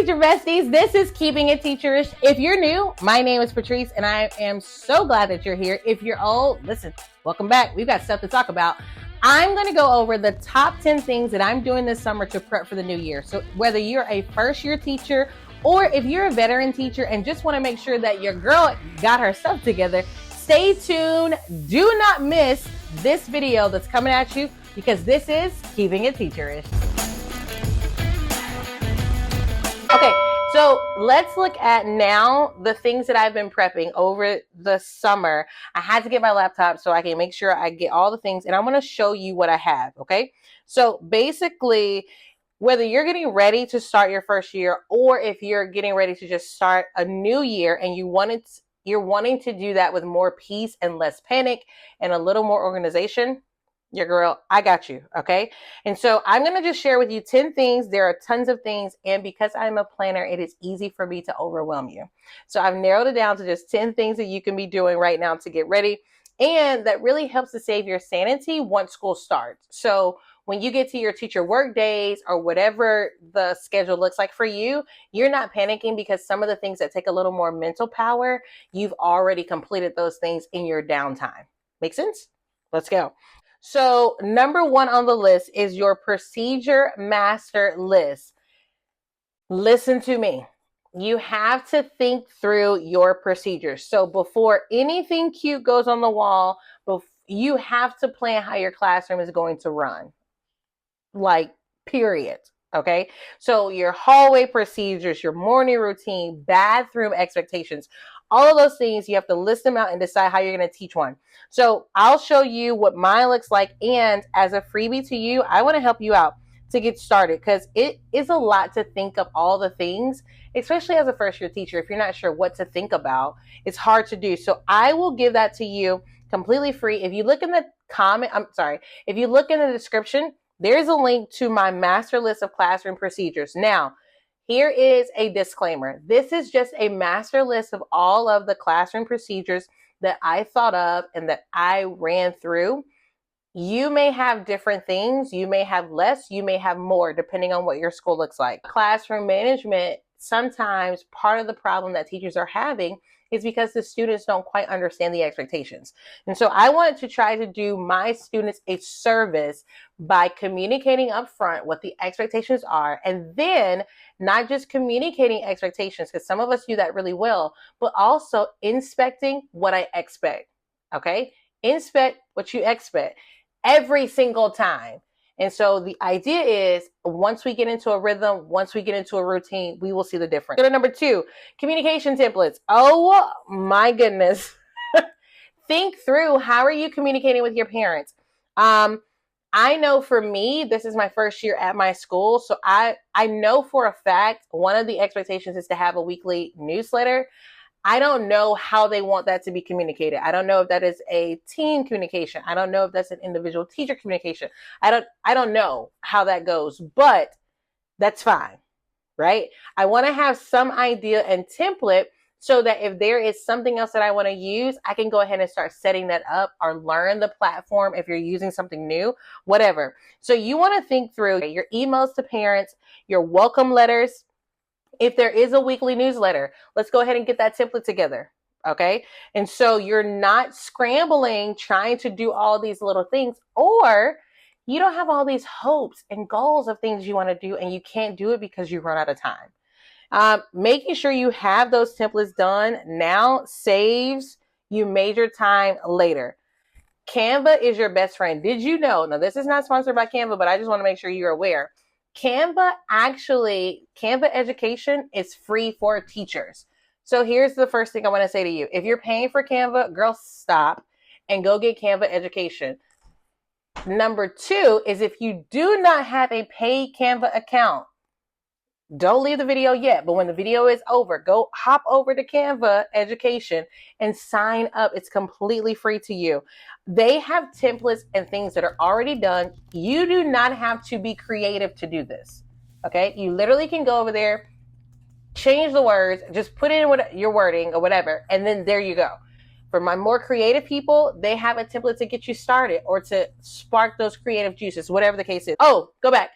teacher besties, this is Keeping It Teacherish. If you're new, my name is Patrice and I am so glad that you're here. If you're old, listen, welcome back. We've got stuff to talk about. I'm going to go over the top 10 things that I'm doing this summer to prep for the new year. So whether you're a first year teacher or if you're a veteran teacher and just want to make sure that your girl got her stuff together, stay tuned. Do not miss this video that's coming at you because this is Keeping It Teacherish. Okay, so let's look at now the things that I've been prepping over the summer. I had to get my laptop so I can make sure I get all the things, and I'm going to show you what I have, okay? So basically, whether you're getting ready to start your first year or if you're getting ready to just start a new year and you're wanting to do that with more peace and less panic and a little more organization, your girl, I got you, okay? And so I'm going to just share with you 10 things. There are tons of things, and because I'm a planner, it is easy for me to overwhelm you. So I've narrowed it down to just 10 things that you can be doing right now to get ready, and that really helps to save your sanity once school starts. So when you get to your teacher work days or whatever the schedule looks like for you, you're not panicking because some of the things that take a little more mental power, you've already completed those things in your downtime. Make sense? Let's go. So number one on the list is your procedure master list. Listen to me. You have to think through your procedures. So before anything cute goes on the wall, you have to plan how your classroom is going to run. Like, period. Okay. So your hallway procedures, your morning routine, bathroom expectations, all of those things, you have to list them out and decide how you're going to teach one. So I'll show you what mine looks like. And as a freebie to you, I want to help you out to get started because it is a lot to think of all the things, especially as a first year teacher. If you're not sure what to think about, it's hard to do. So I will give that to you completely free. If you look in the if you look in the description, there's a link to my master list of classroom procedures. Now, here is a disclaimer. This is just a master list of all of the classroom procedures that I thought of and that I ran through. You may have different things. You may have less. You may have more, depending on what your school looks like. Classroom management, sometimes part of the problem that teachers are having is because the students don't quite understand the expectations. And so I wanted to try to do my students a service by communicating up front what the expectations are, and then not just communicating expectations, because some of us do that really well, but also inspecting what I expect, okay? Inspect what you expect every single time. And so the idea is once we get into a rhythm, once we get into a routine, we will see the difference. Go to number 2, communication templates. Oh my goodness. Think through, how are you communicating with your parents? I know for me, this is my first year at my school. So I know for a fact, one of the expectations is to have a weekly newsletter. I don't know how they want that to be communicated. I don't know if that is a team communication. I don't know if that's an individual teacher communication. I don't know how that goes, but that's fine, right? I want to have some idea and template so that if there is something else that I want to use, I can go ahead and start setting that up or learn the platform if you're using something new, whatever. So you want to think through your emails to parents, your welcome letters. If there is a weekly newsletter, let's go ahead and get that template together, okay? And so you're not scrambling trying to do all these little things, or you don't have all these hopes and goals of things you want to do and you can't do it because you run out of time. Making sure you have those templates done now saves you major time later. Canva is your best friend. Did you know? Now, this is not sponsored by Canva, but I just want to make sure you're aware. Canva education is free for teachers. So here's the first thing I want to say to you. If you're paying for Canva, girl, stop and go get Canva education. Number 2 is if you do not have a paid Canva account, don't leave the video yet, but when the video is over, go hop over to Canva education and sign up. It's completely free to you. They have templates and things that are already done. You do not have to be creative to do this. Okay. You literally can go over there, change the words, just put in what your wording or whatever. And then there you go. For my more creative people, they have a template to get you started or to spark those creative juices, whatever the case is. Oh, go back.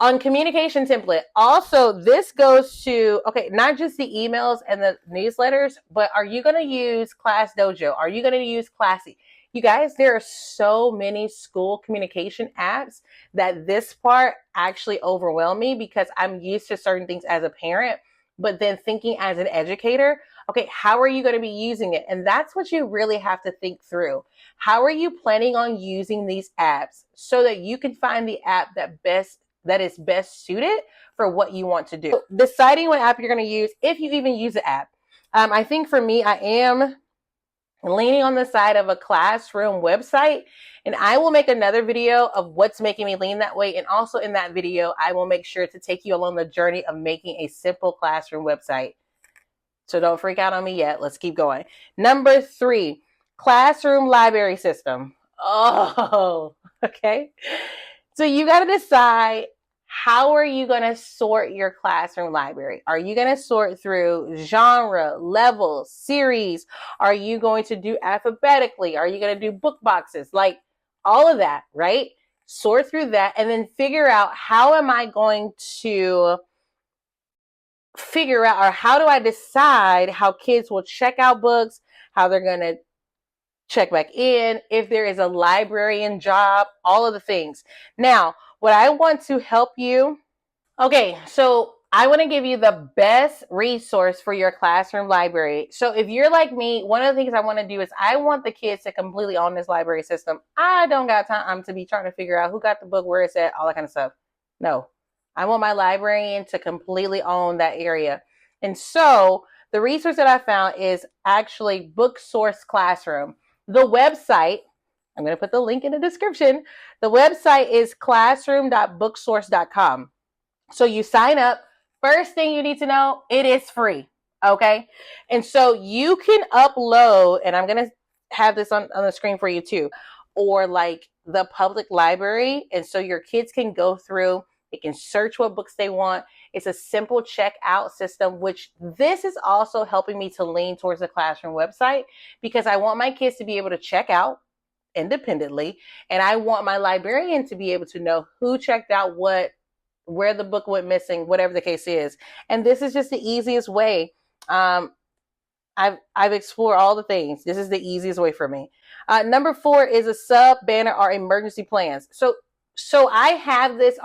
On communication template, also this goes to, okay, not just the emails and the newsletters, but are you going to use Class Dojo? Are you going to use Classy? You guys, there are so many school communication apps that this part actually overwhelmed me because I'm used to certain things as a parent, but then thinking as an educator, okay, how are you going to be using it? And that's what you really have to think through. How are you planning on using these apps so that you can find the app that is best suited for what you want to do? So deciding what app you're going to use, if you even use the app. I think for me, I am leaning on the side of a classroom website, and I will make another video of what's making me lean that way. And also in that video, I will make sure to take you along the journey of making a simple classroom website. So don't freak out on me yet. Let's keep going. Number 3, classroom library system. Oh, okay. So you got to decide, how are you going to sort your classroom library? Are you going to sort through genre, level, series? Are you going to do alphabetically? Are you going to do book boxes? Like all of that, right? Sort through that and then figure out, how am I going to figure out, or how do I decide how kids will check out books, how they're going to check back in, if there is a librarian job, all of the things. Now, what I want to help you, okay, so I want to give you the best resource for your classroom library. So if you're like me, one of the things I want to do is I want the kids to completely own this library system. I don't got time to be trying to figure out who got the book, where it's at, all that kind of stuff. No, I want my librarian to completely own that area. And so the resource that I found is actually Book Source Classroom. The website, I'm going to put the link in the description. The website is classroom.booksource.com. So you sign up. First thing you need to know, it is free. Okay. And so you can upload, and I'm going to have this on the screen for you too, or like the public library. And so your kids can go through, they can search what books they want. It's a simple checkout system, which this is also helping me to lean towards the classroom website, because I want my kids to be able to check out independently. And I want my librarian to be able to know who checked out what, where the book went missing, whatever the case is. And this is just the easiest way. I've explored all the things. This is the easiest way for me. Number 4 is a sub banner or emergency plans. So I have this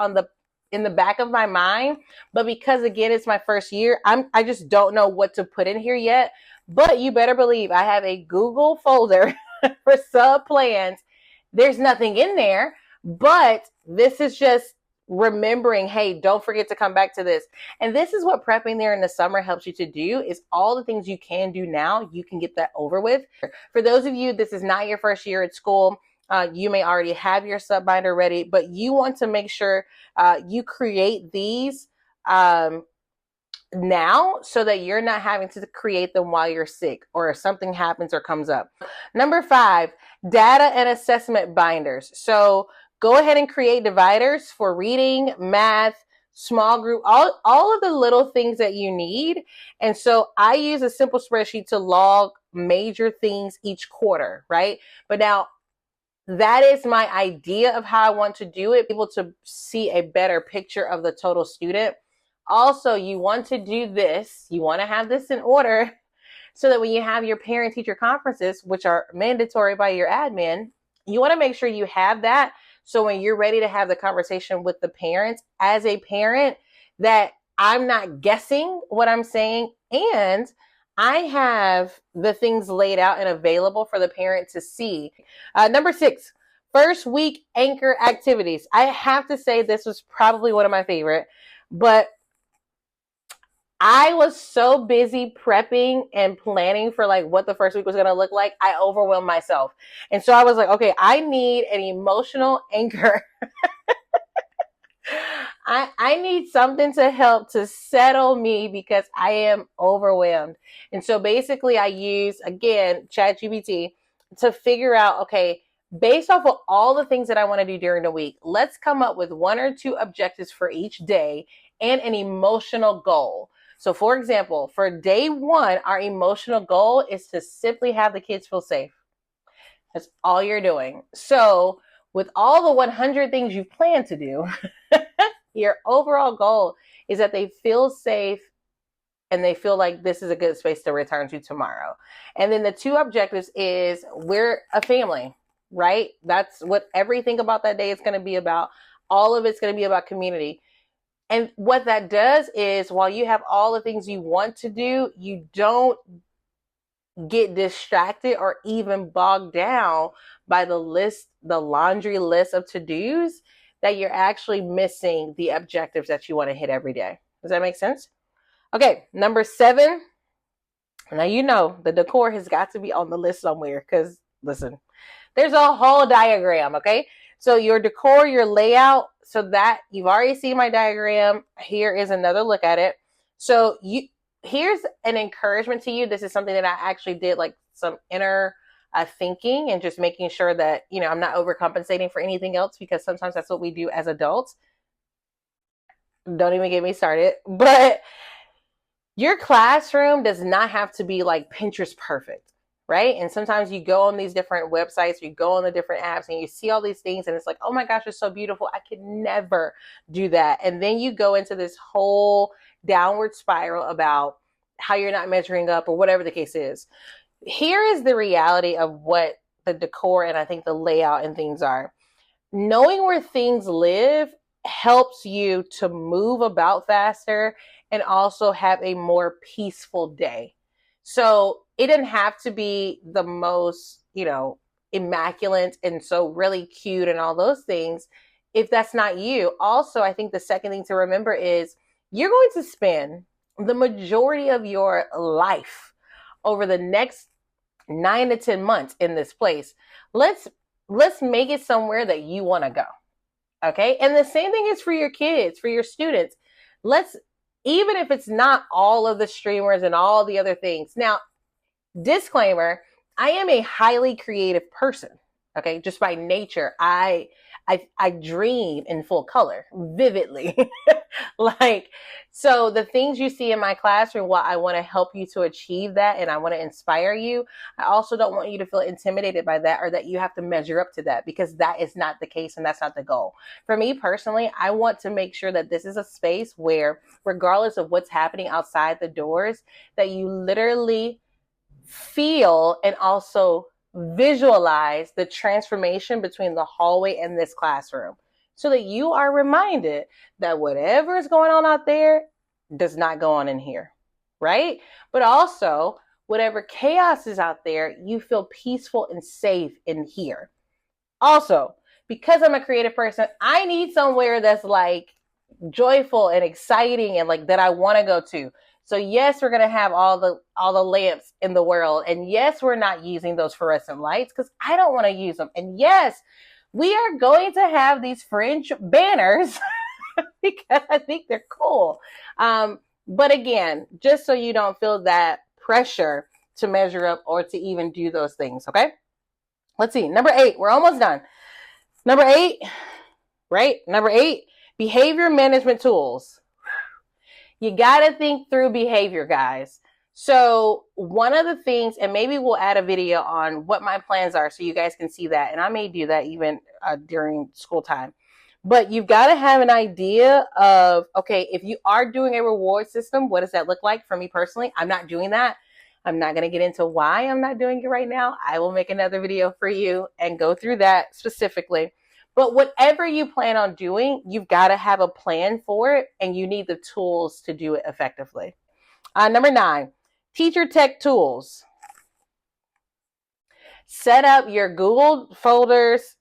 in the back of my mind, but because again, it's my first year, I just don't know what to put in here yet. But you better believe I have a Google folder for sub plans. There's nothing in there, but this is just remembering, hey, don't forget to come back to this. And this is what prepping there in the summer helps you to do, is all the things you can do now, you can get that over with. For those of you, this is not your first year at school. You may already have your sub binder ready, but you want to make sure you create these now so that you're not having to create them while you're sick or if something happens or comes up. Number 5, data and assessment binders. So go ahead and create dividers for reading, math, small group, all of the little things that you need. And so I use a simple spreadsheet to log major things each quarter, right? But now that is my idea of how I want to do it, able to see a better picture of the total student. Also, you want to do this, you want to have this in order so that when you have your parent-teacher conferences, which are mandatory by your admin, you want to make sure you have that. So when you're ready to have the conversation with the parents, as a parent, that I'm not guessing what I'm saying, and I have the things laid out and available for the parent to see. Number 6, first week anchor activities. I have to say this was probably one of my favorite, but I was so busy prepping and planning for like what the first week was going to look like, I overwhelmed myself. And so I was like, okay, I need an emotional anchor. I need something to help to settle me because I am overwhelmed. And so basically I use, again, ChatGPT to figure out, okay, based off of all the things that I want to do during the week, let's come up with 1 or 2 objectives for each day and an emotional goal. So for example, for day 1, our emotional goal is to simply have the kids feel safe. That's all you're doing. So with all the 100 things you've planned to do, Your overall goal is that they feel safe and they feel like this is a good space to return to tomorrow. And then the two objectives is we're a family, right? That's what everything about that day is going to be about. All of it's going to be about community. And what that does is while you have all the things you want to do, you don't get distracted or even bogged down by the laundry list of to-dos, that you're actually missing the objectives that you want to hit every day. Does that make sense? Okay, number 7. Now, you know, the decor has got to be on the list somewhere because, listen, there's a whole diagram, okay? So your decor, your layout, so that you've already seen my diagram. Here is another look at it. So here's an encouragement to you. This is something that I actually did like some inner thinking and just making sure that, you know, I'm not overcompensating for anything else, because sometimes that's what we do as adults. Don't even get me started. But your classroom does not have to be like Pinterest perfect, right? And sometimes you go on these different websites, you go on the different apps and you see all these things and it's like, oh my gosh, it's so beautiful. I could never do that. And then you go into this whole downward spiral about how you're not measuring up or whatever the case is. Here is the reality of what the decor and I think the layout and things are. Knowing where things live helps you to move about faster and also have a more peaceful day. So it didn't have to be the most, you know, immaculate and so really cute and all those things if that's not you. Also, I think the second thing to remember is you're going to spend the majority of your life over the next 9 to 10 months in this place. Let's make it somewhere that you want to go. Okay. And the same thing is for your kids, for your students. Even if it's not all of the streamers and all the other things. Now, disclaimer, I am a highly creative person. Okay. Just by nature, I dream in full color, vividly. So the things you see in my classroom, while I want to help you to achieve that and I want to inspire you, I also don't want you to feel intimidated by that or that you have to measure up to that, because that is not the case and that's not the goal. For me personally, I want to make sure that this is a space where, regardless of what's happening outside the doors, that you literally feel and also visualize the transformation between the hallway and this classroom, so that you are reminded that whatever is going on out there does not go on in here, right? But also, whatever chaos is out there, you feel peaceful and safe in here. Also, because I'm a creative person, I need somewhere that's like joyful and exciting and like that I want to go to. So yes, we're going to have all the lamps in the world. And yes, we're not using those fluorescent lights because I don't want to use them. And yes, we are going to have these fringe banners because I think they're cool. But again, just so you don't feel that pressure to measure up or to even do those things. Okay. Let's see. Number 8, we're almost done. Number 8, right? Number 8, behavior management tools. You got to think through behavior, guys. So one of the things, and maybe we'll add a video on what my plans are so you guys can see that. And I may do that even during school time. But you've got to have an idea of, okay, if you are doing a reward system, what does that look like? For me personally, I'm not doing that. I'm not going to get into why I'm not doing it right now. I will make another video for you and go through that specifically. But whatever you plan on doing, you've got to have a plan for it, and you need the tools to do it effectively. Number 9, teacher tech tools. Set up your Google folders,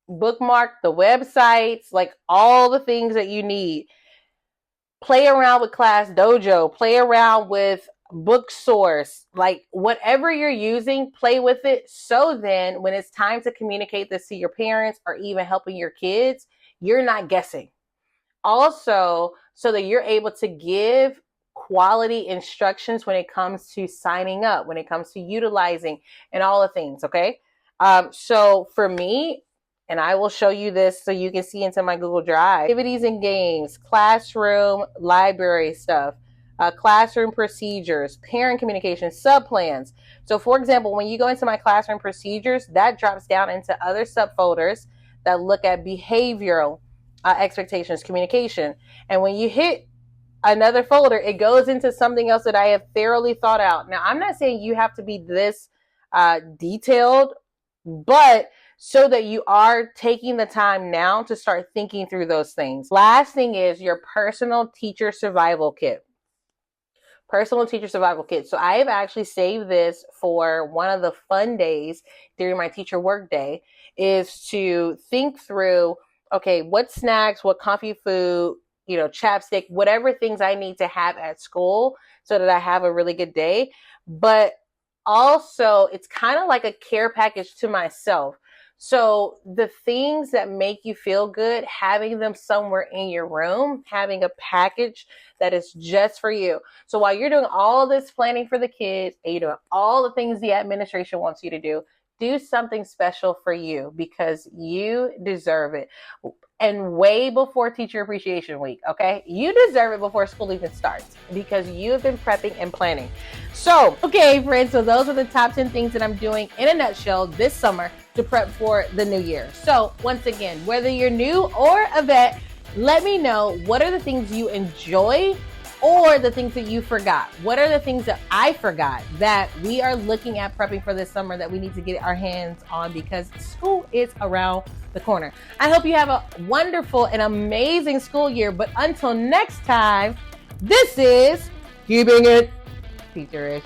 bookmark the websites, like all the things that you need. Play around with Class Dojo, play around with Book Source, like whatever you're using, play with it. So then when it's time to communicate this to your parents or even helping your kids, you're not guessing. Also, so that you're able to give quality instructions when it comes to signing up, when it comes to utilizing and all the things. Okay. So for me, and I will show you this so you can see into my Google Drive, activities and games, classroom, library stuff, classroom procedures, parent communication, sub-plans. So for example, when you go into my classroom procedures, that drops down into other subfolders that look at behavioral, expectations, communication. And when you hit another folder, it goes into something else that I have thoroughly thought out. Now, I'm not saying you have to be this detailed, but so that you are taking the time now to start thinking through those things. Last thing is your personal teacher survival kit. Personal teacher survival kit. So I have actually saved this for one of the fun days during my teacher work day, is to think through, okay, what snacks, what comfy food, chapstick, whatever things I need to have at school so that I have a really good day. But also, it's kind of like a care package to myself. So the things that make you feel good, having them somewhere in your room, having a package that is just for you. So while you're doing all this planning for the kids and you're doing all the things the administration wants you to do something special for you, because you deserve it. And way before Teacher Appreciation Week, okay? You deserve it before school even starts, because you have been prepping and planning. So, okay, friends, so those are the top 10 things that I'm doing in a nutshell this summer to prep for the new year. So, once again, whether you're new or a vet, let me know, what are the things you enjoy or the things that you forgot? What are the things that I forgot that we are looking at prepping for this summer that we need to get our hands on, because school is around the corner? I hope you have a wonderful and amazing school year. But until next time, this is Keeping It Teacherish.